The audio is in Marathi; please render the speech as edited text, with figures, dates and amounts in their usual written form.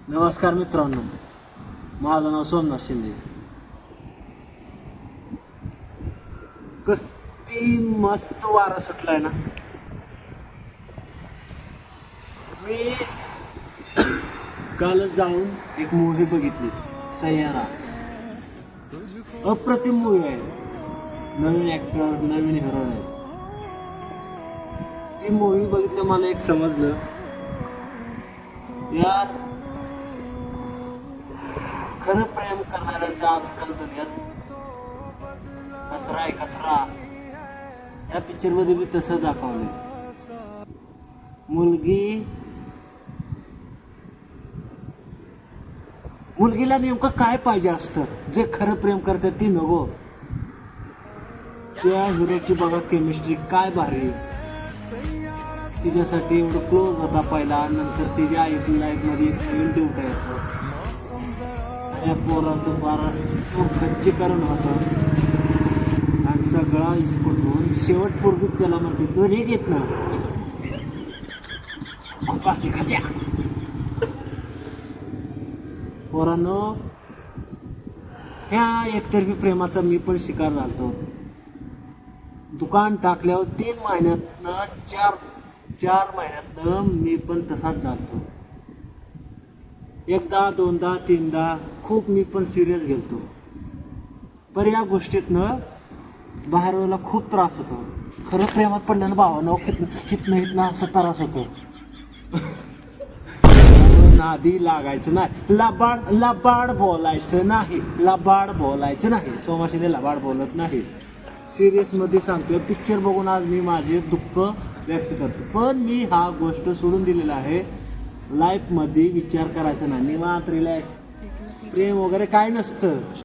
नमस्कार मित्रांनो, माझं नाव सोमनाथ शिंदे. किती मस्त वारा सुटलाय ना. मी कालच जाऊन एक मूवी बघितली, सैयारा. अप्रतिम मूवी आहे. नवीन ऍक्टर, नवीन हिरो आहे. ती मूवी बघितलं, मला एक समजलं यार, खरं प्रेम करणाऱ्यांचा आजकाल दुनियात कचरा आहे, कचरा. या पिक्चर मध्ये मी तसं दाखवलंय. मुलगीला नेमकं काय पाहिजे असतं, जे खरं प्रेम करतात ती नको. त्या हिरोची बघा केमिस्ट्री काय भारी. तिच्यासाठी एवढं क्लोज होता पहिला, नंतर तिच्या आई लाईफ मध्ये एक नवीन ड्यूट येतो. या पोराचं बारा खूप खच्चीकरण होतं आणि सगळा इस्फोट होऊन शेवट पोरगी त्याला म्हणते, तू रे घेत ना खूप असते खच्या. पोरांनो, ह्या एकतर्फी प्रेमाचा मी पण शिकार झालतो. दुकान टाकल्यावर 3 महिन्यातनं 4 महिन्यातनं मी पण तसाच झालतो. एकदा, दोनदा, तीनदा खूप मी पण सिरियस गेलतो. पण या गोष्टीतनं बाहेर व्हायला खूप त्रास होतो. खरं प्रेमात पडल्यानं भावानं हितनं असं त्रास होतो. नादी लागायचं नाही, लबाड बोलायचं नाही, लबाड बोलायचं नाही. सोमाशिंदे लबाड बोलत नाही. सिरियस मध्ये सांगतोय. पिक्चर बघून आज मी माझे दुःख व्यक्त करतो, पण मी हा गोष्ट सोडून दिलेला आहे. लाईफ मध्ये विचार करायचा नाही, निवांत रिलॅक्स. प्रेम वगैरे काय नसतं.